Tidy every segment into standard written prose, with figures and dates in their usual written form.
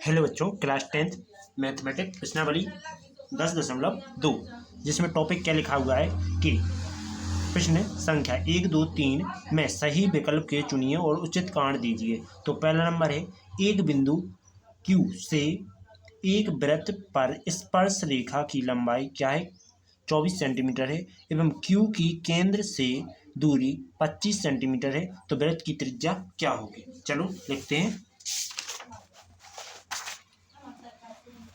Hello बच्चों, class 10th mathematics प्रश्नावली 10.2 जिसमें टॉपिक क्या लिखा हुआ है कि प्रश्न संख्या 1, 2, 3 में सही विकल्प के चुनिए और उचित कारण दीजिए। तो पहला नंबर है, एक बिंदु Q से एक वृत्त पर स्पर्श रेखा की लंबाई क्या है, 24 सेंटीमीटर है एवं Q की केंद्र से दूरी 25 सेंटीमीटर है। तो वृत्त की त्रिज्या क्या होगी। चलो लिखते हैं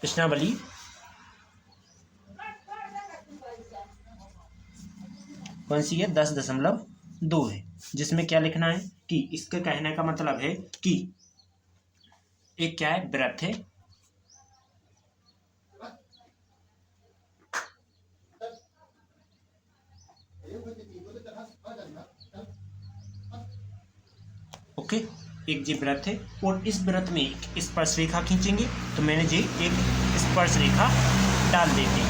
प्रश्नावली। कौन सी है, 10.2 है, जिसमें क्या लिखना है कि इसके कहने का मतलब है कि एक क्या है, वृत्त है, ओके, एक जी वृत्त है और इस वृत्त में एक स्पर्श रेखा खींचेंगे। तो मैंने जी एक स्पर्श रेखा डाल देती,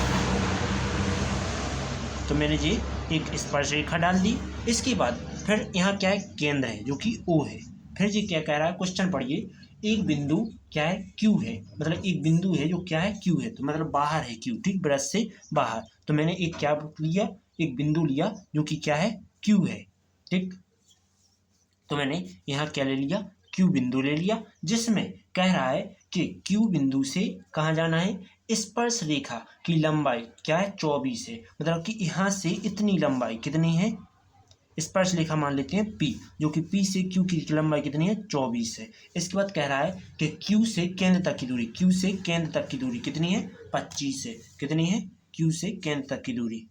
तो मैंने जी एक स्पर्श रेखा डाल दी। इसके बाद फिर यहाँ क्या है, केंद्र है जो कि O है। फिर जी क्या कह रहा है, क्वेश्चन पढ़िए, एक बिंदु क्या है, Q है, मतलब एक बिंदु है जो क्या है, Q है, तो मतलब बाहर है Q, ठीक, वृत्त से बाहर। तो मैंने एक क्या लिया, एक बिंदु लिया जो कि क्या है, Q है, ठीक। तो मैंने यहाँ क्या ले लिया, Q बिंदु ले लिया, जिसमें कह रहा है कि Q बिंदु से कहाँ जाना है, स्पर्श रेखा की लंबाई क्या है, 24 है, मतलब कि यहाँ से इतनी लंबाई कितनी है, स्पर्श रेखा मान लेते हैं P, जो कि P से Q की लंबाई कितनी है, 24 है। इसके बाद कह रहा है कि Q से केंद्र तक की दूरी, Q से केंद्र तक की दूरी कितनी है, 25 है। कितनी है, Q से केंद्र तक की दूरी,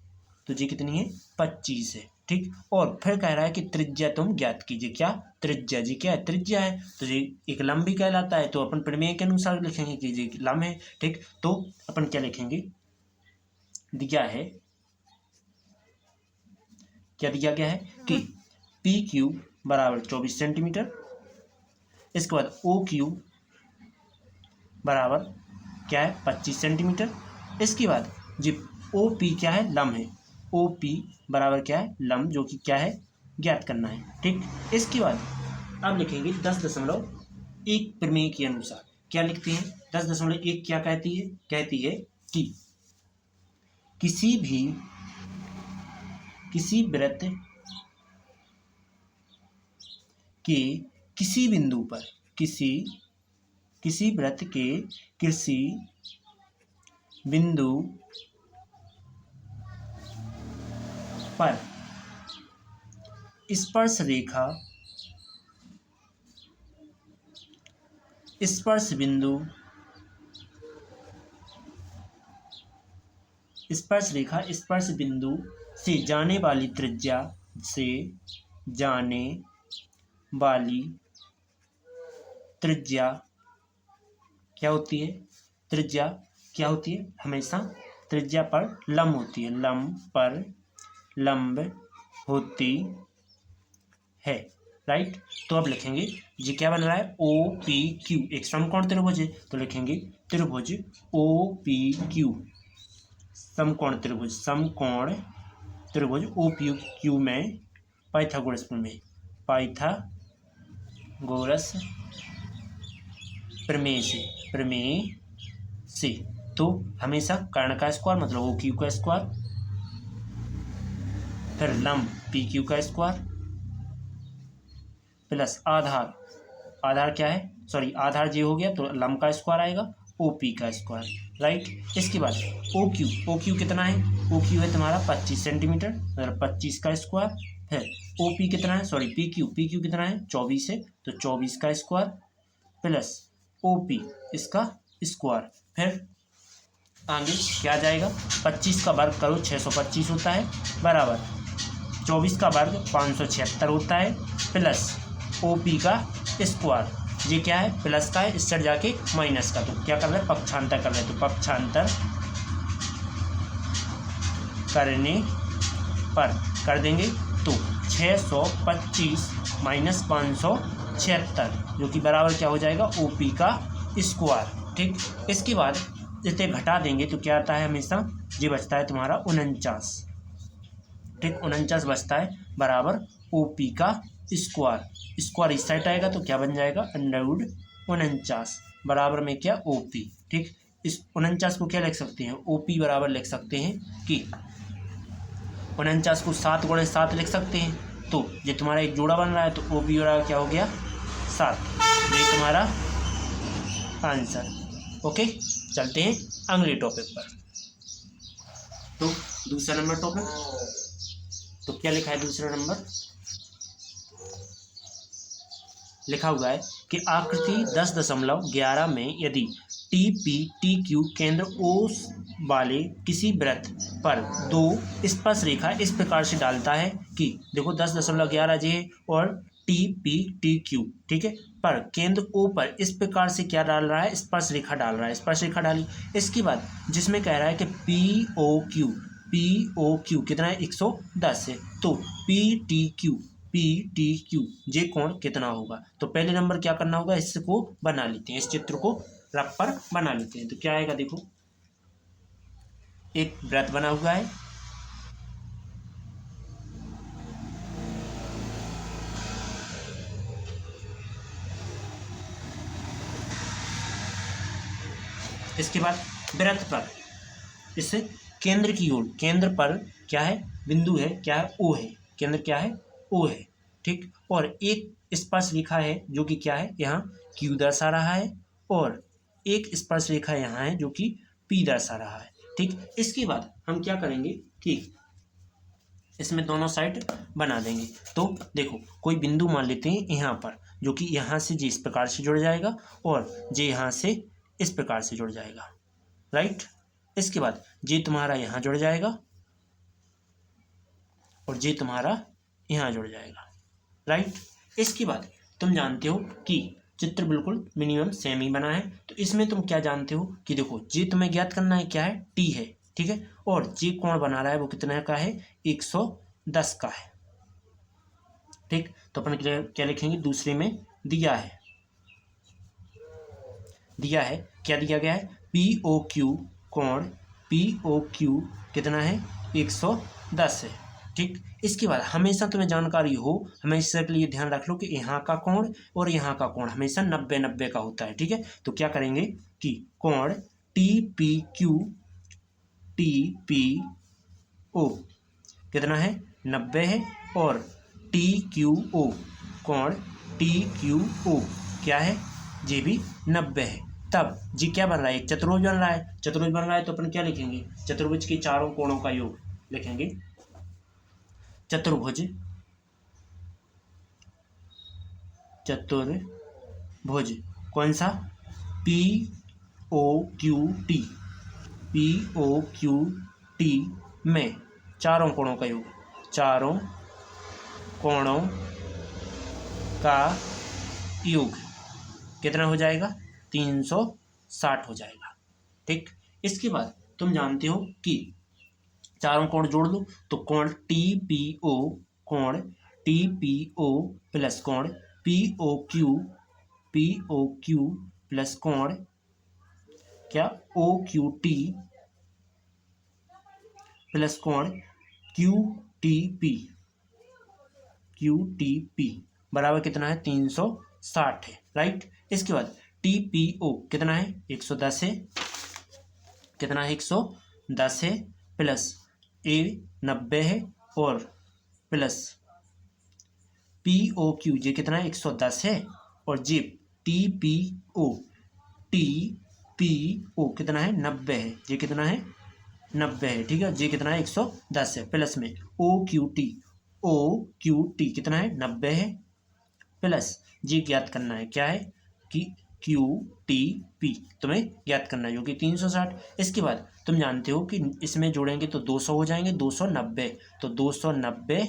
तो जी कितनी है, 25 है, ठीक। और फिर कह रहा है कि त्रिज्या तुम ज्ञात कीजिए। क्या त्रिज्या, जी क्या है, त्रिज्या है, तो जी एक लंब भी कहलाता है, तो अपन प्रमेय के अनुसार लिखेंगे कि जी लंब है, ठीक। तो अपन क्या लिखेंगे, दिया है, क्या दिया गया है कि पी क्यू बराबर 24 सेंटीमीटर, इसके बाद ओ क्यू बराबर क्या है, 25 सेंटीमीटर। इसके बाद जी ओ पी क्या है, लंब है, ओ पी बराबर क्या है, लंब, जो कि क्या है, ज्ञात करना है, ठीक। इसके बाद अब लिखेंगे 10.1 प्रमेय के अनुसार। क्या लिखते हैं, 10.1 क्या कहती है कि किसी वृत्त के किसी बिंदु पर, किसी वृत्त के किसी बिंदु पर स्पर्श बिंदु से जाने वाली त्रिज्या क्या होती है, त्रिज्या क्या होती है, हमेशा त्रिज्या पर लंब होती है, लंब होती है, राइट। तो अब लिखेंगे जी क्या बन रहा है, ओ पी क्यू, एक समकोण त्रिभुज है, तो लिखेंगे त्रिभुज ओ पी क्यू, समकोण त्रिभुज ओ पी क्यू में पाइथागोरस प्रमेय से तो हमेशा कर्ण का स्क्वायर मतलब ओ क्यू का स्क्वायर, फिर लंब पी क्यू का स्क्वायर प्लस आधार क्या है, सॉरी आधार जी हो गया, तो लंब का स्क्वायर आएगा, ओ पी का स्क्वायर, राइट। इसके बाद ओ क्यू कितना है, ओ क्यू है तुम्हारा 25 सेंटीमीटर, मतलब 25 का स्क्वायर, फिर ओ पी कितना है, सॉरी पी क्यू कितना है, 24 है, तो 24 का स्क्वायर प्लस ओ पी इसका स्क्वायर, फिर आगे क्या जाएगा, 25 का वर्ग करो 625 होता है, बराबर 24 का वर्ग 576 होता है, प्लस ओ पी का स्क्वायर, ये क्या है, प्लस का है, इस साइड जाके माइनस का, तो क्या कर रहे हैं, पक्षांतर कर रहे हैं, तो पक्षांतर करने पर कर देंगे, तो 625 माइनस 576, जो कि बराबर क्या हो जाएगा, ओ पी का स्क्वायर, ठीक। इसके बाद इसे घटा देंगे तो क्या आता है, हमेशा ये बचता है तुम्हारा 49, ठीक, 49 बचता है, बराबर ओ पी का स्क्वायर इस साइड आएगा तो क्या बन जाएगा, √49, बराबर में क्या ओ पी। ठीक, इस 49 को क्या लिख सकते हैं, ओ पी बराबर लिख सकते हैं कि 49 को 7 गुणे 7 लिख सकते हैं। तो ये तुम्हारा एक जोड़ा बन रहा है, तो ओ पी बराबर क्या हो गया 7। ये तुम्हारा आंसर। ओके, चलते हैं अगले टॉपिक पर। तो दूसरा नंबर टॉपिक, तो क्या लिखा है दूसरा नंबर, लिखा हुआ है कि आकृति 10.11 में यदि टी पी टी क्यू केंद्र ओ वाले किसी वृत्त पर दो स्पर्श रेखा इस प्रकार से डालता है कि देखो 10.11 जे है और टी पी टी क्यू, ठीक है, पर केंद्र ओ पर इस प्रकार से क्या डाल रहा है, स्पर्श रेखा डाल रहा है, स्पर्श रेखा डाली। इसके बाद जिसमें कह रहा है कि पी ओ क्यू कितना है 110 है, तो पी टी क्यू जे कोण कितना होगा। तो पहले नंबर क्या करना होगा, इसको बना लेते हैं, इस चित्र को रफ पर बना लेते हैं। तो क्या आएगा, देखो एक वृत्त बना हुआ है, इसके बाद वृत्त पर इस केंद्र की ओर, केंद्र पर क्या है, बिंदु है, क्या है, ओ है, केंद्र क्या है, ओ है, ठीक, और एक स्पर्श रेखा है जो कि क्या है, यहाँ क्यू दर्शा रहा है, और एक स्पर्श रेखा यहाँ है जो कि पी दर्शा रहा है। ठीक, इसके बाद हम क्या करेंगे कि इसमें दोनों साइड बना देंगे। तो देखो कोई बिंदु मान लेते हैं यहाँ पर, जो कि यहाँ से जी इस प्रकार से जुड़ जाएगा और जे यहाँ से इस प्रकार से जुड़ जाएगा, राइट। इसके बाद जे तुम्हारा यहाँ जुड़ जाएगा और जे तुम्हारा यहाँ जुड़ जाएगा, राइट। इसके बाद तुम जानते हो कि चित्र बिल्कुल मिनिमम सेम ही बना है। तो इसमें तुम क्या जानते हो कि देखो जे तुम्हें ज्ञात करना है क्या है, टी है, ठीक है, और जे कोण बना रहा है वो कितना का है, 110 का है। ठीक, तो अपन क्या लिखेंगे, दूसरे में दिया है क्या दिया गया है, पी ओ क्यू कोण पी ओ क्यू कितना है, 110 है। ठीक, इसके बाद हमेशा तुम्हें जानकारी हो, हमेशा के लिए ध्यान रख लो कि यहाँ का कोण और यहाँ का कोण हमेशा 90-90 का होता है। ठीक है, तो क्या करेंगे कि कोण टी पी ओ कितना है, 90 है, और टी क्यू ओ कोण टी क्यू ओ क्या है, ये भी 90 है। तब जी क्या बन रहा है, एक चतुर्भुज बन रहा है, चतुर्भुज बन रहा है तो अपन क्या लिखेंगे, चतुर्भुज के चारों कोणों का योग लिखेंगे, चतुर्भुज कौन सा, पी ओ क्यू टी में चारों कोणों का योग, चारों कोणों का योग कितना हो जाएगा, 360 हो जाएगा। ठीक, इसके बाद तुम जानते हो कि चारों कोण जोड़ दो, तो कोण टी पी ओ प्लस कोण पी ओ क्यू प्लस कोण क्या, ओ क्यू टी प्लस कोण क्यू टी पी बराबर कितना है, 360 है, राइट। इसके बाद टी पी ओ कितना है, 110 है, कितना है, 110 है, प्लस ए 90 है, और प्लस पी ओ क्यू जे कितना है, 110 है, और जे टी पी ओ कितना है, 90 है, जे कितना है, 90 है, ठीक है, जे कितना है, 110 है, प्लस में ओ क्यू टी कितना है, 90 है, प्लस जी ज्ञात करना है क्या है कि क्यू टी पी तुम्हें ज्ञात करना है जो कि 360। इसके बाद तुम जानते हो कि इसमें जोड़ेंगे तो 200 हो जाएंगे, 290, तो 290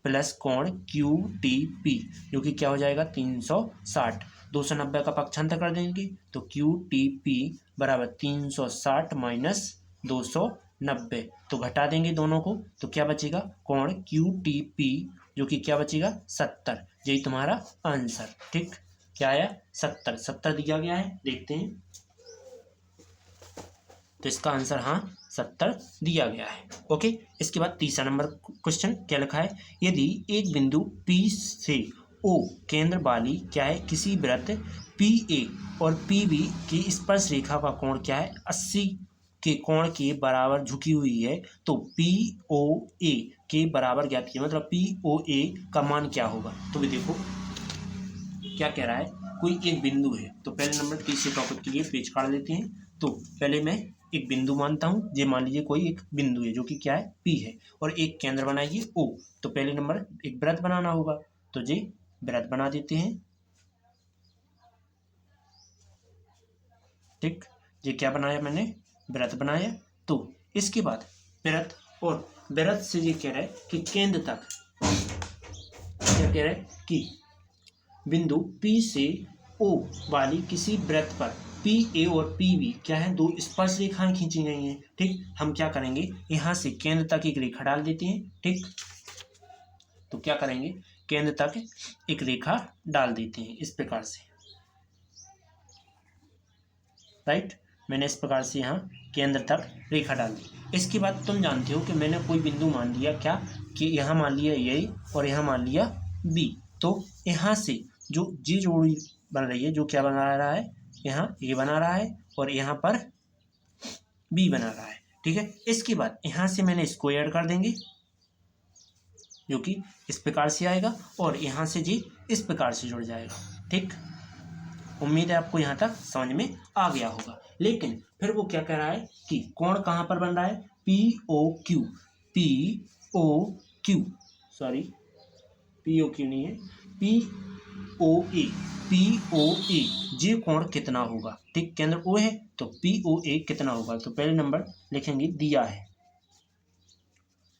प्लस कोण क्यू टी पी जो कि क्या हो जाएगा, 360। 290 का पक्षांतर कर देंगे तो क्यू टी पी बराबर 360 माइनस 290, तो घटा देंगे दोनों को, तो क्या बचेगा, कोण क्यू टी पी जो कि क्या बचेगा, 70। यही तुम्हारा आंसर। ठीक, क्या आया, 70 दिया गया है, देखते हैं। तो इसका आंसर हाँ 70 दिया गया है। ओके, इसके बाद तीसरा नंबर क्वेश्चन क्या लिखा है, यदि एक बिंदु P से ओ केंद्र वाली क्या है किसी वृत्त पी ए और पी बी की स्पर्श रेखा का कोण क्या है 80 के कोण के बराबर झुकी हुई है, तो पी ओ ए के बराबर ज्ञात कीजिए। मतलब पी ओ ए का मान क्या होगा। तो भी देखो क्या कह रहा है, कोई एक बिंदु है। तो पहले नंबर तीसरे टॉपिक के लिए पेज काट लेते हैं। तो पहले मैं एक बिंदु मानता हूँ, ये मान लीजिए कोई एक बिंदु है जो कि क्या है पी है, और एक केंद्र बनाइए ओ। तो पहले नंबर एक वृत्त बनाना होगा, तो ये वृत्त बना देते हैं। ठीक, ये क्या बनाया मैंने, वृत्त बनाया। तो इसके बाद वृत्त, और वृत्त से ये कह रहा है कि केंद्र तक क्या कह रहा है कि बिंदु P से O वाली किसी वृत्त पर पी ए और पी बी क्या है दो स्पर्श रेखाएं खींची गई हैं। ठीक, हम क्या करेंगे, यहाँ से केंद्र तक एक रेखा डाल देते हैं। ठीक, तो क्या करेंगे, केंद्र तक एक रेखा डाल देते हैं इस प्रकार से। राइट, मैंने इस प्रकार से यहाँ केंद्र तक रेखा डाल दी। इसके बाद तुम जानते हो कि मैंने कोई बिंदु मान लिया क्या, कि यहाँ मान लिया ए और यहाँ मान लिया बी। तो यहाँ से जो जी जोड़ी बन रही है, जो क्या बना रहा है, यहाँ ए बना रहा है और यहाँ पर बी बना रहा है। ठीक है, इसके बाद यहाँ से मैंने इसको ऐड कर देंगे, जो कि इस प्रकार से आएगा, और यहाँ से जी इस प्रकार से जुड़ जाएगा। ठीक, उम्मीद है आपको यहाँ तक समझ में आ गया होगा। लेकिन फिर वो क्या कह रहा है कि कोण कहाँ पर बन रहा है, P O Q, P O Q, sorry P O Q नहीं है, पी ओ ए, पी ओ ए, ये कोण कितना होगा। ठीक, केंद्र ओ है तो पी ओ ए कितना होगा। तो पहले नंबर लिखेंगे, दिया है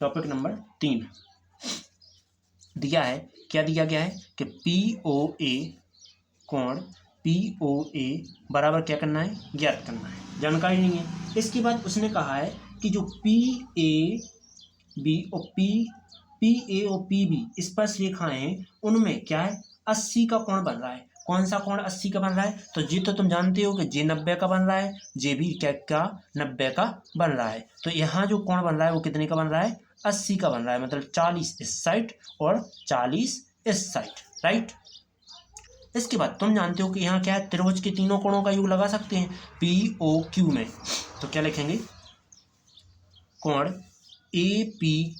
टॉपिक नंबर 3 दिया है, क्या दिया गया है कि पी ओ ए कोण पी ओ ए बराबर क्या करना है, ज्ञात करना है, जानकारी नहीं है। इसके बाद उसने कहा है कि जो पी ए बी और पी ए और पी बी स्पर्श रेखाएं हैं, उनमें क्या है 80 का कोण बन रहा है। कौन सा कोण 80 का बन रहा है, तो जी तो तुम जानते हो कि जे 90 का बन रहा है, जे भी क्या 90 का बन रहा है। तो यहाँ जो कोण बन रहा है वो कितने का बन रहा है, 80 का बन रहा है। मतलब 40 इस साइड और 40 इस साइड। राइट, इसके बाद तुम जानते हो कि यहाँ क्या है, त्रिभुज के तीनों कोणों का योग लगा सकते हैं पी ओ क्यू में। तो क्या लिखेंगे, कोण ए पी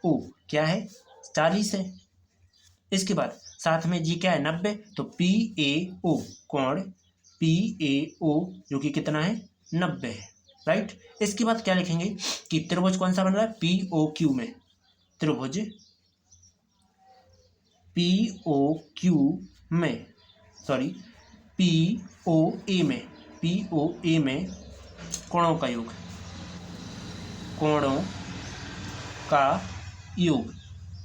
ओ क्या है 40 है। इसके बाद साथ में जी क्या है 90, तो पी ए ओ कोण पी ए ओ जो कि कितना है 90 है। राइट, इसके बाद क्या लिखेंगे कि त्रिभुज कौन सा बन रहा है, पी ओ क्यू में, त्रिभुज पी ओ क्यू में, सॉरी पी ओ ए में, पी ओ ए में कोणों का योग, कोणों का योग।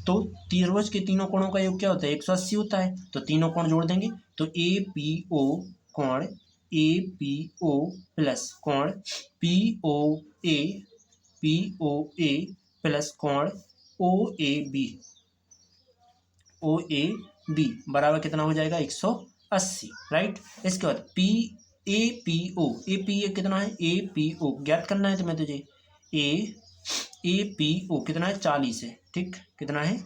तो त्रिभुज के तीनों कोणों का योग क्या होता है, 180 होता है। तो तीनों कोण जोड़ देंगे, तो ए पी ओ कोण ए पी ओ प्लस कोण पी ओ ए प्लस कोण ओ ए बी बराबर कितना हो जाएगा 180। राइट, इसके बाद ए पी ए कितना है, ए पी ओ ज्ञात करना है तुम्हें, तुझे ए पी ओ कितना है 40 है। ठीक, कितना है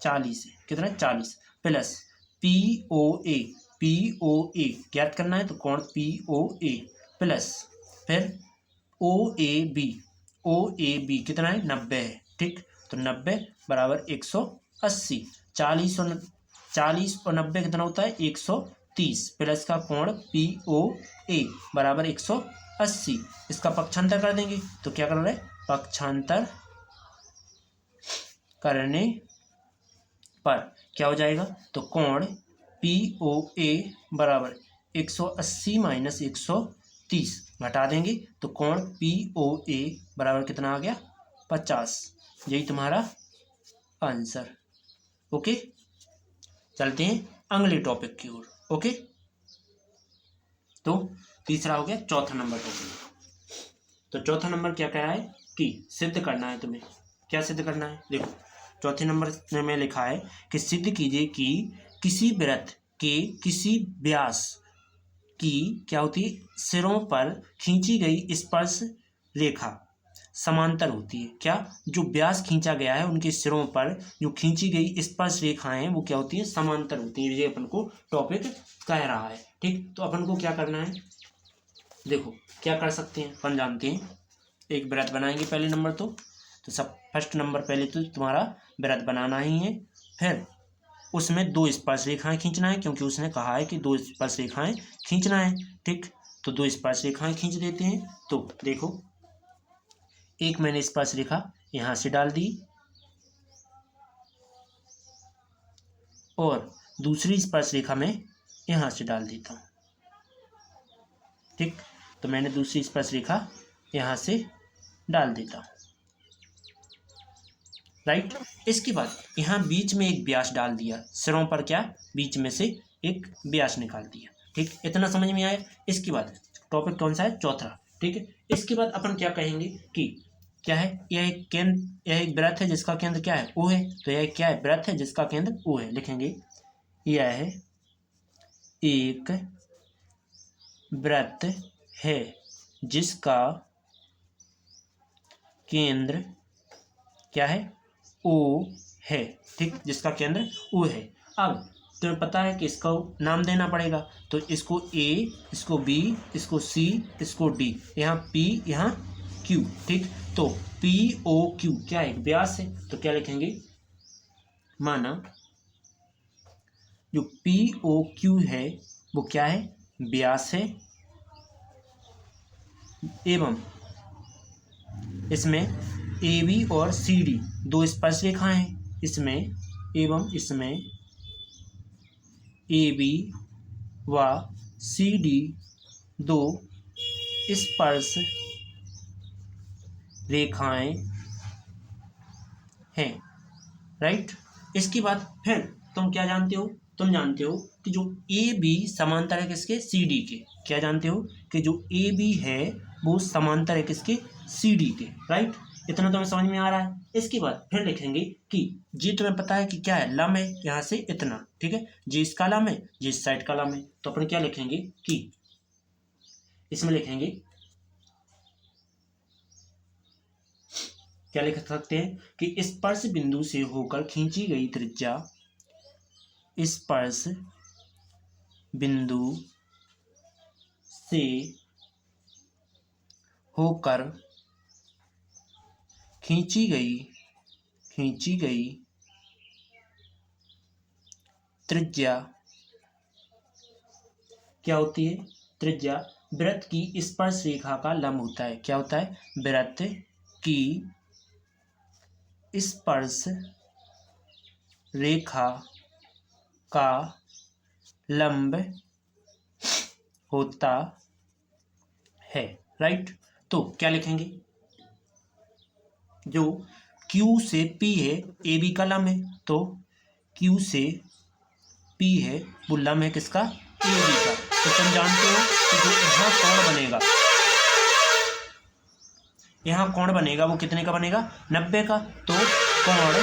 40 है, कितना है 40 प्लस पी ओ ए ज्ञात करना है, तो कोण पी ओ ए प्लस फिर ओ ए बी कितना है 90 है। ठीक, तो 90 बराबर 180। 40 और 90 कितना होता है 130 प्लस का कोण पी ओ ए बराबर 180। इसका पक्षांतर कर देंगे, तो क्या कर रहे हैं, पक्षांतर करने पर क्या हो जाएगा, तो कोण पी ओ ए बराबर 180 माइनस 130 घटा देंगे, तो कोण पी ओ ए बराबर कितना आ गया 50। यही तुम्हारा आंसर। ओके, चलते हैं अगले टॉपिक की ओर। ओके, तो तीसरा हो गया, चौथा नंबर टॉपिक। तो चौथा नंबर क्या कह रहा है कि सिद्ध करना है तुम्हें। क्या सिद्ध करना है, देखो चौथे नंबर में लिखा है कि सिद्ध कीजिए कि किसी वृत्त के किसी व्यास की क्या होती है, सिरों पर खींची गई स्पर्श रेखा समांतर होती है। क्या? जो व्यास खींचा गया है उनके सिरों पर जो खींची गई स्पर्श रेखाएं हैं वो क्या होती है? समांतर होती है। ये अपन को टॉपिक कह रहा है। ठीक, तो अपन को क्या करना है, देखो क्या कर सकते हैं, अपन जानते हैं एक वृत्त बनाएंगे पहले नंबर तो सब फर्स्ट नंबर पहले तो तुम्हारा वृत्त बनाना ही है, फिर उसमें 2 स्पर्श रेखाएं खींचना है, क्योंकि उसने कहा है कि 2 स्पर्श रेखाएं खींचना है। ठीक, तो 2 स्पर्श रेखाएं खींच देते हैं। तो देखो एक मैंने स्पर्श रेखा यहां से डाल दी और दूसरी स्पर्श रेखा मैं यहां से डाल देता हूं। ठीक, तो मैंने दूसरी स्पर्श रेखा यहां से डाल देता हूं। राइट, इसके बाद यहाँ बीच में एक व्यास डाल दिया, सिरों पर क्या बीच में से एक व्यास निकाल दिया। ठीक, इतना समझ में आया। इसके बाद टॉपिक कौन सा है? चौथा। ठीक है, इसके बाद अपन क्या कहेंगे कि क्या है, यह एक केंद्र, यह एक वृत्त है जिसका केंद्र क्या है? O है। तो यह क्या है? वृत्त है जिसका केंद्र O है। लिखेंगे यह एक वृत्त है जिसका केंद्र क्या है? O है। ठीक, जिसका केंद्र O है। अब तुम्हें पता है कि इसका नाम देना पड़ेगा, तो इसको A, इसको B, इसको C, इसको D, यहाँ P, यहाँ Q। ठीक, तो POQ क्या है? व्यास है। तो क्या लिखेंगे? माना जो POQ है वो क्या है? व्यास है, एवं इसमें AB और CD 2 स्पर्श रेखाएं हैं इसमें, एवं इसमें AB व CD 2 स्पर्श रेखाएं हैं। राइट, इसके बाद फिर तुम क्या जानते हो? तुम जानते हो कि जो AB समांतर है किसके? CD के। क्या जानते हो? कि जो AB है वो समांतर है किसके? CD के। राइट, इतना तुम्हें समझ में आ रहा है। इसके बाद फिर लिखेंगे कि जी तुम्हें पता है कि क्या है? लंब है यहाँ से इतना। ठीक है, जी इसका लंब है, जी इस साइड का लंब है। तो अपन क्या लिखेंगे कि इसमें लिखेंगे, क्या लिख सकते हैं कि स्पर्श बिंदु से होकर खींची गई त्रिज्या, स्पर्श बिंदु से होकर खींची गई त्रिज्या क्या होती है? त्रिज्या वृत्त की स्पर्श रेखा का लंब होता है। क्या होता है? वृत्त की स्पर्श रेखा का लंब होता है। राइट, तो क्या लिखेंगे? जो Q से P है, AB का लंब है, तो Q से P है वो लंब है किसका? AB का। तो तुम जानते हो कि जो यहाँ कोण बनेगा, यहाँ कोण बनेगा वो कितने का बनेगा? 90 का। तो कोण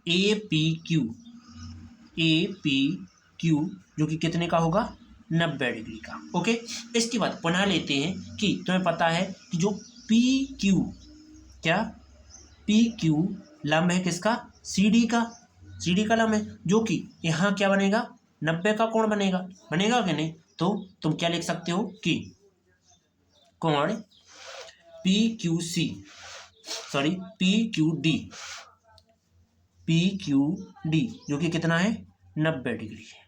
APQ जो कि कितने का होगा? 90 डिग्री का। ओके, इसके बाद पुनः लेते हैं कि तुम्हें पता है कि जो PQ क्या? PQ लंब है किसका? CD का। CD का लंब है, जो कि यहाँ क्या बनेगा? 90 का कोण बनेगा। बनेगा कि नहीं? तो तुम क्या लिख सकते हो कि कोण PQD जो कि कितना है? 90 डिग्री है।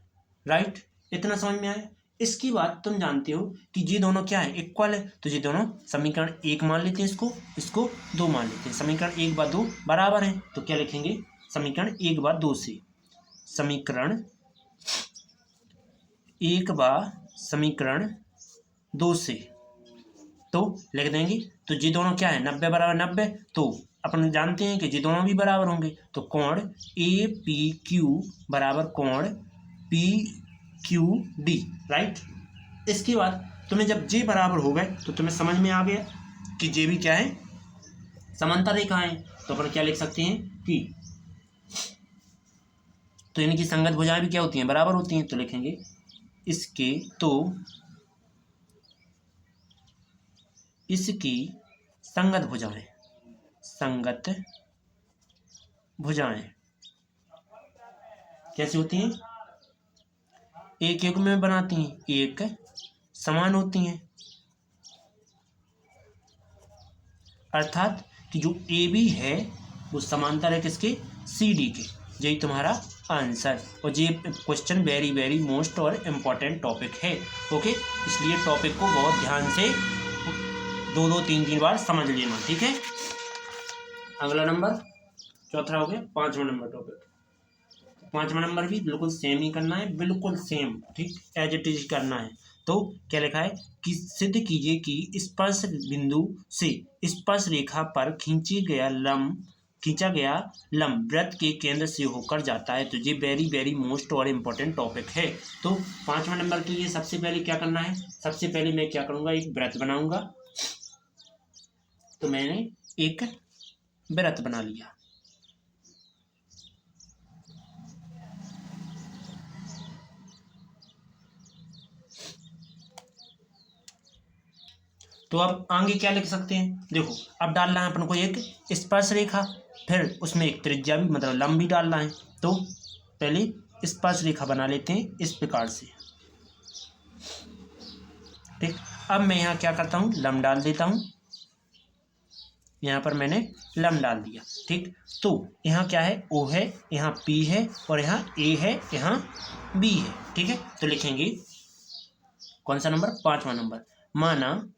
राइट, इतना समझ में आया। इसकी बात तुम जानते हो कि ये दोनों क्या है? इक्वल है। तो ये दोनों समीकरण 1 मान लेते हैं, इसको 2 मान लेते हैं। समीकरण 1 व 2 बराबर हैं। तो क्या लिखेंगे? समीकरण 1 व 2 से, समीकरण 1 व समीकरण 2 से तो लिख देंगे। तो ये दोनों क्या है? 90 बराबर 90। तो अपन जानते हैं कि ये दोनों भी बराबर होंगे। तो कोण APQ बराबर कोण PQD। राइट, इसके बाद तुम्हें जब जे बराबर हो गए तो तुम्हें समझ में आ गया कि जे भी क्या है? समांतर रेखा है। तो अपन क्या लिख सकते हैं कि तो इनकी संगत भुजाएं भी क्या होती हैं? बराबर होती हैं। तो लिखेंगे इसके तो इसकी संगत भुजाएं, संगत भुजाएं कैसी होती हैं? एक युग्म में बनाती हैं, एक समान होती हैं। अर्थात कि जो ए बी है वो समांतर है किसके? सी डी के। यही तुम्हारा आंसर। और ये क्वेश्चन वेरी वेरी मोस्ट और इम्पॉर्टेंट टॉपिक है। ओके, इसलिए टॉपिक को बहुत ध्यान से 2-2 3-3 बार समझ लेना, ठीक है। अगला नंबर, चौथा हो गया। 5वां नंबर टॉपिक, 5वां नंबर भी बिल्कुल सेम ही करना है, बिल्कुल सेम, ठीक, एज इट इज करना है। तो क्या लिखा है कि सिद्ध कीजिए कि स्पर्श बिंदु से स्पर्श रेखा पर खींचा गया लंब वृत्त के केंद्र से होकर जाता है। तो ये वेरी वेरी मोस्ट और इम्पोर्टेंट टॉपिक है। तो 5वां नंबर के लिए सबसे पहले क्या करना है? सबसे पहले मैं क्या करूँगा, एक वृत्त बनाऊंगा। तो मैंने एक वृत्त बना लिया। तो अब आगे क्या लिख सकते हैं? देखो, अब डालना है अपन को एक स्पर्श रेखा, फिर उसमें एक त्रिज्या भी मतलब लंब भी डालना है। तो पहले स्पर्श रेखा बना लेते हैं इस प्रकार से, ठीक। अब मैं यहाँ क्या करता हूँ, लंब डाल देता हूँ। यहाँ पर मैंने लंब डाल दिया, ठीक। तो यहाँ क्या है? O है, यहाँ P है, और यहाँ A है, यहाँ B है, ठीक है। तो लिखेंगे कौन सा नंबर? 5वां नंबर। माना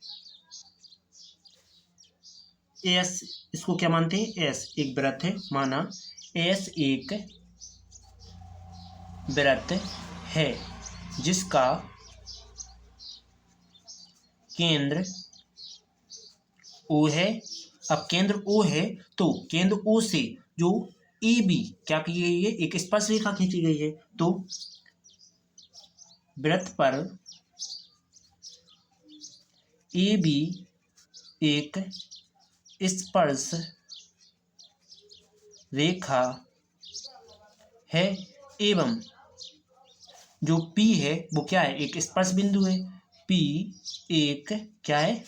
एस, इसको क्या मानते हैं? एस एक वृत्त है। माना एस एक वृत्त है जिसका केंद्र O है। अब केंद्र O है तो केंद्र O से जो ए बी क्या की गई है? एक स्पर्श रेखा खींची गई है। तो वृत्त पर ए बी एक स्पर्श रेखा है एवं जो P है वो क्या है? एक स्पर्श बिंदु है। P एक क्या है?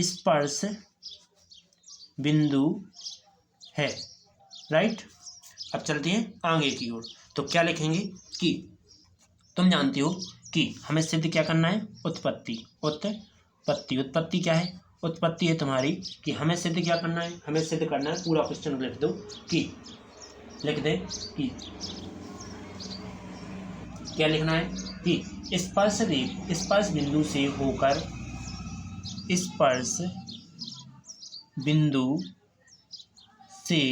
स्पर्श बिंदु है, राइट। अब चलते हैं आगे की ओर। तो क्या लिखेंगे कि तुम जानते हो कि हमें सिद्ध क्या करना है? उत्पत्ति। उत्पत्ति क्या है? उत्पत्ति है तुम्हारी कि हमें सिद्ध क्या करना है? हमें सिद्ध करना है, पूरा क्वेश्चन लिख दो कि लिख दे कि क्या लिखना है कि स्पर्श बिंदु से होकर स्पर्श बिंदु से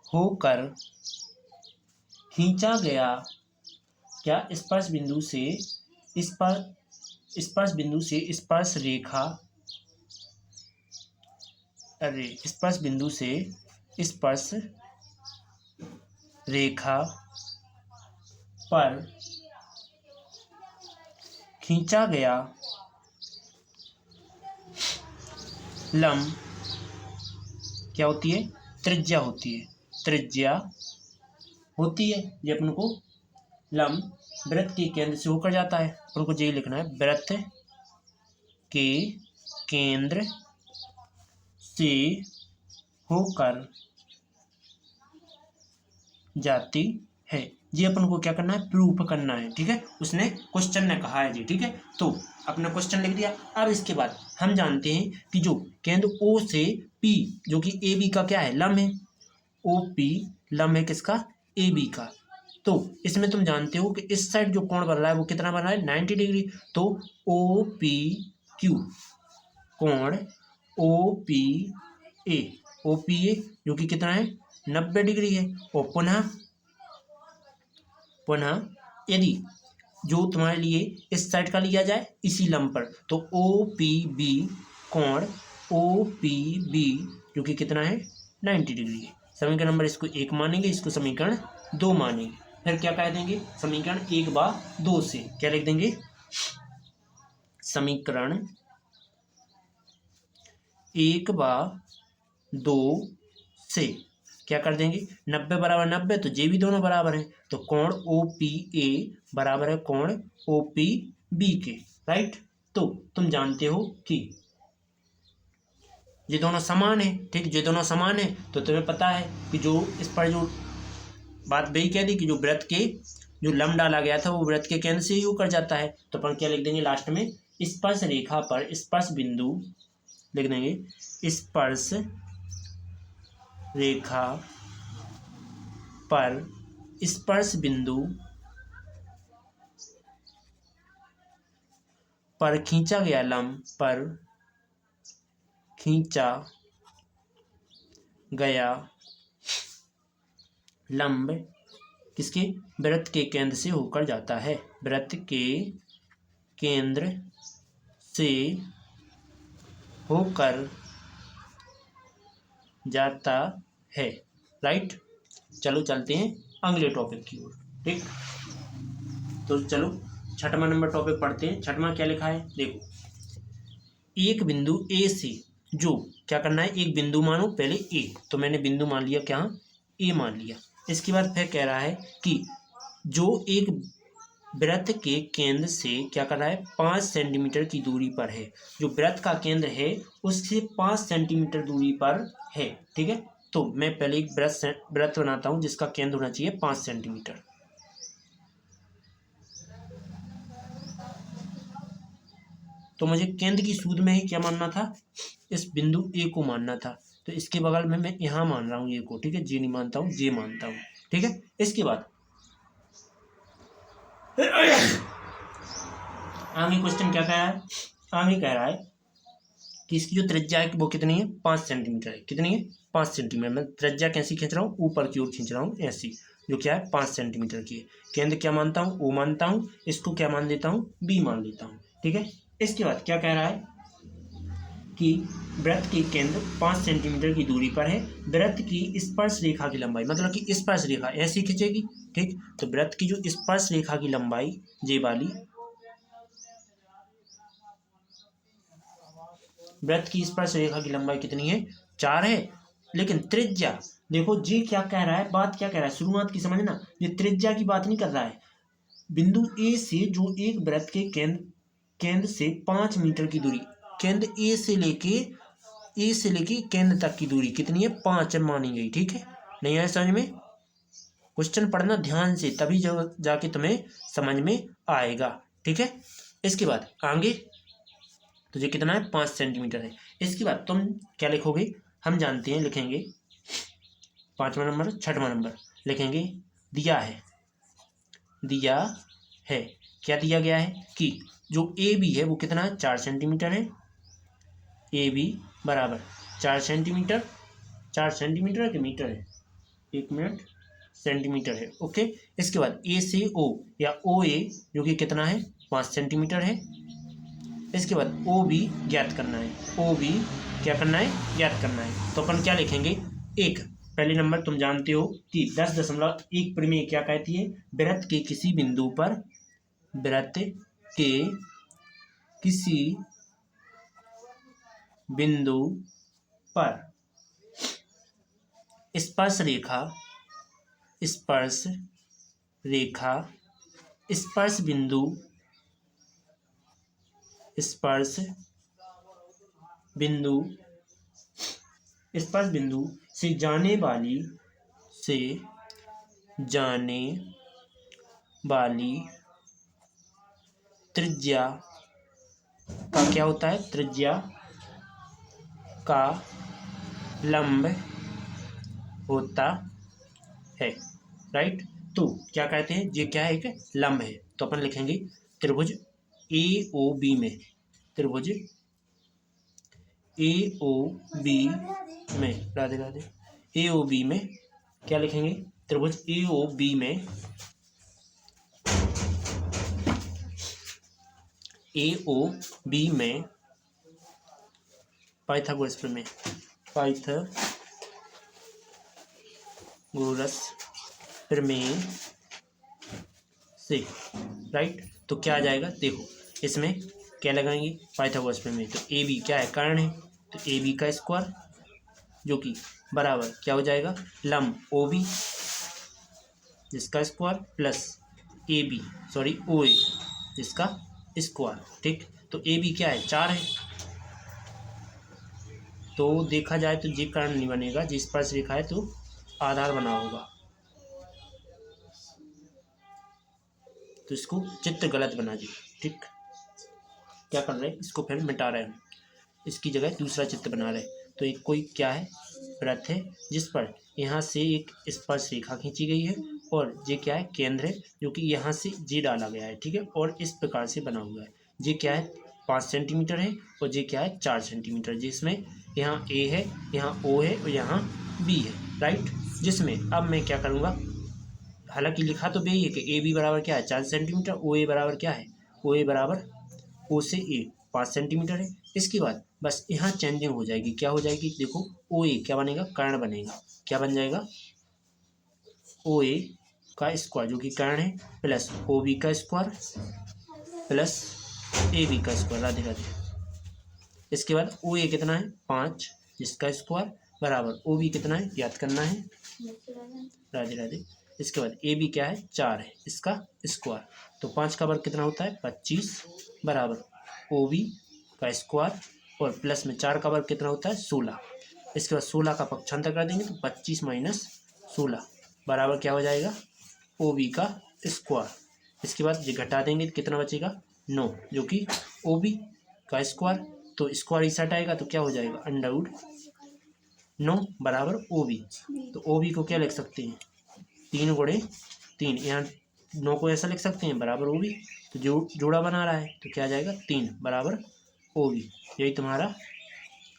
होकर खींचा गया क्या? स्पर्श बिंदु से स्पर्श बिंदु से स्पर्श रेखा, स्पर्श बिंदु से स्पर्श रेखा पर खींचा गया लंब क्या होती है? त्रिज्या होती है। त्रिज्या होती है। ये अपन को लंब वृत्त के केंद्र से होकर जाता है। अपन को यही लिखना है, वृत्त के केंद्र से होकर जाती है। ये अपन को क्या करना है? प्रूफ करना है, ठीक है। उसने क्वेश्चन ने कहा है जी, ठीक है। तो अपना क्वेश्चन लिख दिया। अब इसके बाद हम जानते हैं कि जो केंद्र O से P जो कि ए बी का क्या है? लंब है। OP लंब है किसका? AB का। तो इसमें तुम जानते हो कि इस साइड जो कोण बन रहा है वो कितना बन रहा है? 90 डिग्री। तो OPQ कोण OPA जो कि कितना है? 90 डिग्री है। और पुनः यदि जो तुम्हारे लिए इस साइड का लिया जाए इसी लंब पर, तो OPB कोण OPB जो कि कितना है? 90 डिग्री है। समीकरण नंबर इसको 1 मानेंगे, इसको समीकरण 2 मानेंगे। फिर क्या कह देंगे? समीकरण 1/2 से क्या लिख देंगे? समीकरण 1/2 से क्या कर देंगे? 90 बराबर 90, तो ये भी दोनों बराबर हैं। तो कोण OPA बराबर है कोण OPB के, राइट। तो तुम जानते हो कि ये दोनों समान है, ठीक, ये दोनों समान है, तो तुम्हें पता है कि जो इस पर जो बात वही कह दी कि जो वृत्त के जो लंब डाला गया था वो वृत्त के केंद्र से ही होकर जाता है। तो अपन क्या लिख देंगे लास्ट में, स्पर्श रेखा पर स्पर्श बिंदु लिख देंगे, स्पर्श रेखा पर स्पर्श बिंदु पर खींचा गया लंब पर खींचा गया लंब किसके, वृत्त के केंद्र से होकर जाता है, वृत्त के केंद्र से होकर जाता है। राइट, चलो चलते हैं अगले टॉपिक की ओर। ठीक, तो चलो छठवां नंबर टॉपिक पढ़ते हैं। छठवां क्या लिखा है, देखो, एक बिंदु ए से जो क्या करना है, एक बिंदु मानो पहले ए, तो मैंने बिंदु मान लिया, क्या ए मान लिया। इसके बाद फिर कह रहा है कि जो एक वृत्त के केंद्र से क्या कर रहा है, 5 सेंटीमीटर की दूरी पर है, जो वृत्त का केंद्र है उससे 5 सेंटीमीटर दूरी पर है। ठीक है, तो मैं पहले एक वृत्त बनाता हूं जिसका केंद्र होना चाहिए 5 सेंटीमीटर। तो मुझे केंद्र की सूद में ही क्या मानना था, इस बिंदु ए को मानना था, तो इसके बगल में मैं यहाँ मान रहा हूँ ए को। ठीक है, जे नहीं मानता हूँ, जे मानता हूँ। ठीक है, इसके बाद आगे क्वेश्चन क्या कह रहा है, आगे कह रहा है कि इसकी जो त्रिज्या है वो कितनी है, 5 सेंटीमीटर है। कितनी है, 5 सेंटीमीटर। मैं त्रिज्या कैसी खींच रहा हूँ, ऊपर की ओर खींच रहा हूँ ऐसी, जो क्या है 5 सेंटीमीटर की है। केंद्र क्या मानता हूँ, ओ मानता हूँ, इसको क्या मान देता हूँ, बी मान लेता हूँ। ठीक है, इसके बाद क्या कह रहा है कि वृत्त के केंद्र 5 सेंटीमीटर की दूरी पर है, वृत्त की स्पर्श रेखा की लंबाई, मतलब कि स्पर्श रेखा ऐसी खींचेगी। ठीक, तो वृत्त की जो स्पर्श रेखा की लंबाई जे वाली, वृत्त की स्पर्श रेखा की लंबाई कितनी है, 4 है। लेकिन त्रिज्या देखो, जी क्या कह रहा है, बात क्या कह रहा है, शुरुआत की समझना, ये त्रिज्या की बात नहीं कर रहा है। बिंदु ए से जो एक वृत्त के केंद्र से 5 मीटर की दूरी, केंद्र ए से लेके केंद्र तक की दूरी कितनी है, 5 मानी गई। ठीक है, नहीं आया समझ में, क्वेश्चन पढ़ना ध्यान से, तभी जाके तुम्हें समझ में आएगा। ठीक है, इसके बाद आगे तो ये कितना है, 5 सेंटीमीटर है। इसके बाद तुम क्या लिखोगे, हम जानते हैं, लिखेंगे 5वां नंबर, 6वां नंबर लिखेंगे, दिया है, क्या दिया गया है कि जो ए बी है वो कितना है, 4 सेंटीमीटर है। ए बी बराबर 4 सेंटीमीटर, 4 सेंटीमीटर है कि मीटर है, 1 मिनट, सेंटीमीटर है। ओके, इसके बाद ए से ओ या ओ ए जो कि कितना है, 5 सेंटीमीटर है। इसके बाद ओ बी ज्ञात करना है, ओ बी क्या करना है, ज्ञात करना है। तो अपन क्या लिखेंगे, एक पहले नंबर तुम जानते हो कि 10.1 प्रमेय क्या कहती है, वृत्त के किसी बिंदु पर, वृत्त के किसी बिंदु पर स्पर्श रेखा स्पर्श बिंदु से जाने वाली त्रिज्या का क्या होता है, त्रिज्या का लंब होता है। राइट, तो क्या कहते हैं, ये क्या है, एक लंब है। तो अपन लिखेंगे त्रिभुज ए ओ बी में, त्रिभुज ए ओ बी में, राधे राधे, ए ओ बी में क्या लिखेंगे, त्रिभुज ए ओ बी में, ए ओ बी में पाइथागोरस प्रमेय, पाइथागोरस प्रमेय से। राइट, तो क्या आ जाएगा, देखो इसमें क्या लगाएंगे, पाइथागोरस प्रमेय। तो ए बी क्या है, कर्ण है, तो ए बी का स्क्वायर जो कि बराबर क्या हो जाएगा, लंब ओ बी जिसका square plus A B O A जिसका स्क्वायर। ठीक, तो ए बी क्या है 4 है। तो देखा जाए तो जी कर्ण नहीं बनेगा, जी स्पर्श रेखा है तो आधार बना होगा, तो इसको चित्र गलत बना दिया। ठीक, क्या कर रहे हैं, इसको फिर मिटा रहे हैं, इसकी जगह दूसरा चित्र बना रहे हैं। तो एक कोई क्या है, वृत्त है जिस पर यहाँ से एक स्पर्श रेखा खींची गई है और ये क्या है, केंद्र है जो कि यहाँ से जी डाला गया है। ठीक है, और इस प्रकार से बना हुआ है। ये क्या है 5 सेंटीमीटर है और ये क्या है 4 सेंटीमीटर, जिसमें यहाँ ए है, यहाँ ओ है और यहाँ बी है। राइट, जिसमें अब मैं क्या करूँगा, हालांकि लिखा तो यही है कि ए बी बराबर क्या है 4 सेंटीमीटर, ओ ए बराबर क्या है, ओ ए बराबर ओ से ए 5 सेंटीमीटर है। इसके बाद बस यहाँ चेंजिंग हो जाएगी, क्या हो जाएगी, देखो ओ ए क्या बनेगा, कर्ण बनेगा। क्या बन जाएगा, ओ ए का स्क्वायर जो कि कर्ण है, प्लस ओ बी का स्क्वायर प्लस ए बी का स्क्वायर। राधे राधे। इसके बाद ओ ए कितना है 5, जिसका स्क्वायर बराबर ओ बी कितना है याद करना है। राधे राधे। इसके बाद ए बी क्या है 4 है, इसका स्क्वायर, तो 5 का वर्ग कितना होता है 25 बराबर ओ बी का स्क्वायर और प्लस में 4 का वर्ग कितना होता है 16। इसके बाद 16 का पक्षांतर कर देंगे तो 25 माइनस 16 बराबर क्या हो जाएगा ओ बी का स्क्वायर। इसके बाद ये घटा देंगे तो कितना बचेगा 9, जो कि ओ बी का स्क्वायर, तो स्क्वायर इस साइड आएगा तो क्या हो जाएगा अंडर रूट 9 बराबर ओ बी। तो ओ बी को क्या लिख सकते हैं 3 गुणे 3, यहाँ 9 को ऐसा लिख सकते हैं बराबर ओ बी, तो जो जोड़ा बना रहा है तो क्या आ जाएगा 3 बराबर ओ बी। यही तुम्हारा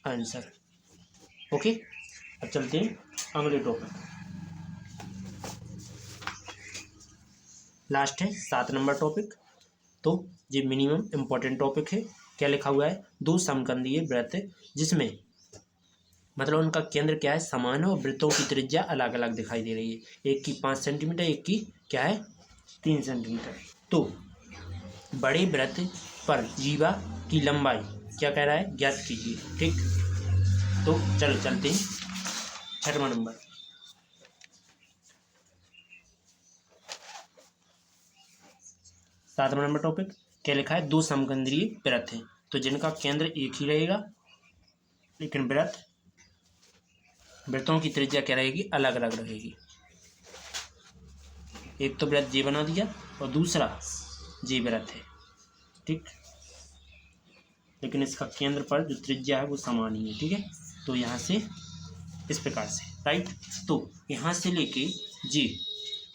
आंसर। ओके, अब चलते हैं अगले टॉपिक, लास्ट है 7 नंबर टॉपिक। तो ये मिनिमम इम्पोर्टेंट टॉपिक है। क्या लिखा हुआ है, 2 समकेंद्रीय वृत्त जिसमें मतलब उनका केंद्र क्या है समान है और वृत्तों की त्रिज्या अलग अलग दिखाई दे रही है, एक की 5 सेंटीमीटर, एक की क्या है 3 सेंटीमीटर। तो बड़े वृत्त पर जीवा की लंबाई क्या कह रहा है ज्ञात कीजिए। ठीक, तो चलो चलते हैं 6वां नंबर। 7वां नंबर टॉपिक क्या लिखा है, 2 समकेंद्रीय वृत्त हैं तो जिनका केंद्र एक ही रहेगा, लेकिन वृत्तों की त्रिज्या क्या रहेगी अलग अलग रहेगी। एक तो वृत्त जे बना दिया और दूसरा जे वृत्त है। ठीक, लेकिन इसका केंद्र पर जो त्रिज्या है वो समान ही है। ठीक है, तो यहाँ से इस प्रकार से। राइट, तो यहाँ से लेके जे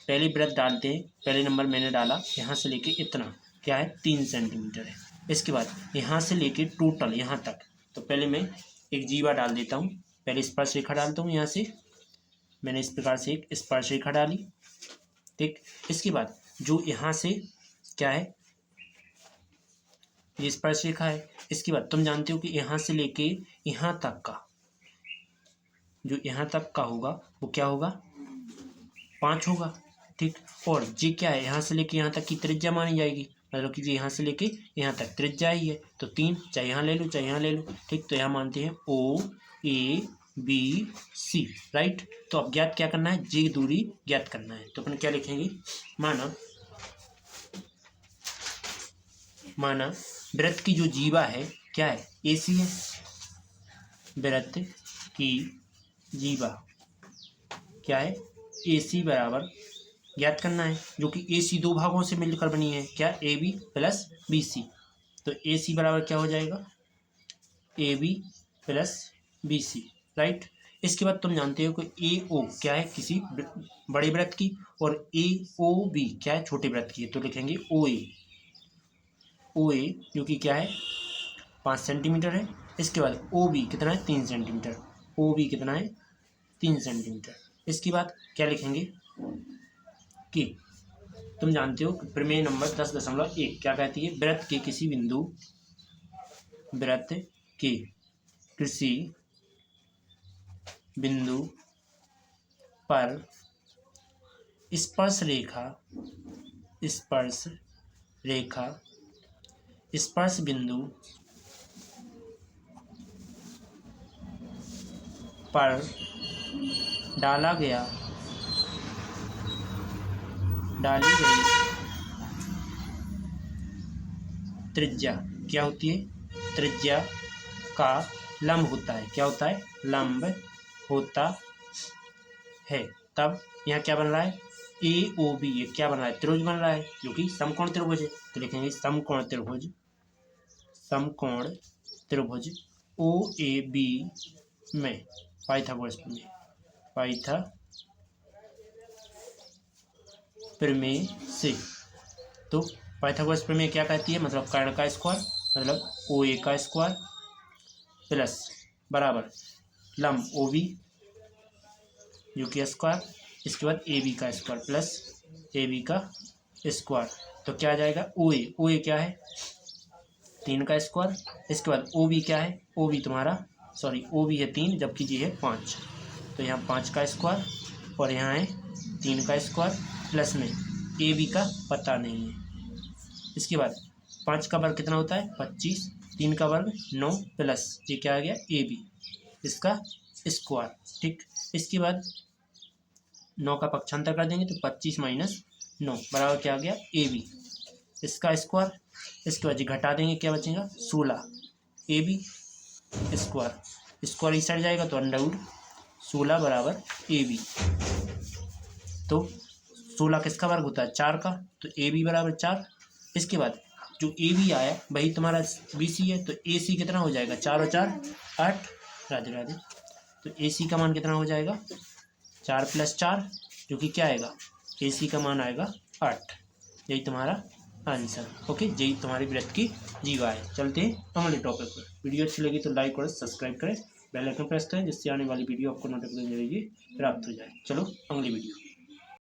पहले वृत्त डालते हैं, पहले नंबर मैंने डाला, यहाँ से लेके इतना क्या है 3 सेंटीमीटर है। इसके बाद यहाँ से लेके टोटल यहाँ तक, तो पहले मैं एक जीवा डाल देता हूँ, पहले स्पर्श रेखा डालता हूँ। यहाँ से मैंने इस प्रकार से एक स्पर्श रेखा डाली। ठीक, इसके बाद जो यहाँ से क्या है ये स्पर्श रेखा है। इसके बाद तुम जानते हो कि यहाँ से लेके यहाँ तक का जो यहाँ तक का होगा वो क्या होगा 5 होगा। ठीक, और जी क्या है यहाँ से लेके यहाँ तक की त्रिज्या मानी जाएगी, मतलब कि यहाँ से लेके यहाँ तक त्रिज्या ही है, तो 3 चाहे यहाँ ले लो चाहे यहाँ ले लो। ठीक, तो यहाँ मानते हैं ओ ए बी सी। राइट, तो अब ज्ञात क्या करना है, जी दूरी ज्ञात करना है। तो अपन क्या लिखेंगे, माना वृत्त की जो जीवा है क्या है ए सी है, वृत्त की जीवा क्या है ए सी बराबर ज्ञात करना है, जो कि ए सी 2 भागों से मिलकर बनी है, क्या A B plus B C. तो ए सी बराबर क्या हो जाएगा A B plus B C. Right, इसके बाद तुम जानते हो कि ए ओ क्या है किसी बड़े वृत्त की और ए ओ बी क्या है छोटे वृत्त की है, तो लिखेंगे ओ ए जो कि क्या है 5 सेंटीमीटर है। इसके बाद ओ बी कितना है 3 सेंटीमीटर, ओ बी कितना है 3 सेंटीमीटर। इसके बाद क्या लिखेंगे कि तुम जानते हो कि प्रमेय नंबर 10.1 क्या कहती है, वृत्त के किसी बिंदु पर स्पर्श रेखा स्पर्श बिंदु पर डाली गई त्रिज्या क्या होती है, त्रिज्या का लंब होता है। क्या होता है, लंब होता है। तब यहाँ क्या बन रहा है, ए ओ बी, ये क्या बन रहा है, त्रिभुज बन रहा है जो कि समकोण त्रिभुज है। तो लिखेंगे समकोण त्रिभुज, समकोण त्रिभुज ओ ए बी में पाइथागोरस प्रमेय, प्रमेय से। तो पाइथागोरस प्रमेय क्या कहती है, मतलब कर्ण का स्क्वायर मतलब ओ ए का स्क्वायर प्लस बराबर लंब ओ बी जो कि स्क्वायर, इसके बाद ए बी का स्क्वायर प्लस ए बी का स्क्वायर। तो क्या आ जाएगा, ओ ए क्या है, 3 का स्क्वायर। इसके बाद ओ बी क्या है, ओ बी तुम्हारा ओ बी है 3 जबकि जी है 5। तो यहाँ 5 का स्क्वायर और यहाँ है 3 का स्क्वायर प्लस में ए बी का पता नहीं है। इसके बाद 5 का वर्ग कितना होता है 25, 3 का वर्ग 9 प्लस ये क्या आ गया ए बी, इसका स्क्वायर। ठीक, इसके बाद 9 का पक्षांतर कर देंगे तो 25 माइनस 9 बराबर क्या आ गया ए बी, इसका स्क्वायर। इसके बाद घटा देंगे क्या बचेगा 16 ए बी स्क्वायर इस साइड जाएगा तो अंडर 16 बराबर ए बी। तो 16 किसका वर्ग होता है 4 का, तो ए बी बराबर 4। इसके बाद जो ए बी आया वही तुम्हारा बी सी है, तो ए सी कितना हो जाएगा 4 और 4 8, राधे राधे। तो ए सी का मान कितना हो जाएगा 4 + 4 जो कि क्या आएगा, ए सी का मान आएगा 8। यही तुम्हारा आंसर। ओके, यही तुम्हारी वृत्त की जीवा है। चलते हैं अगले टॉपिक पर। वीडियो अच्छी लगी तो लाइक और सब्सक्राइब करें, बेल आइकन प्रेस करें जिससे आने वाली वीडियो आपको नोटिफिकेशन जरिए प्राप्त हो जाए। चलो अगली वीडियो।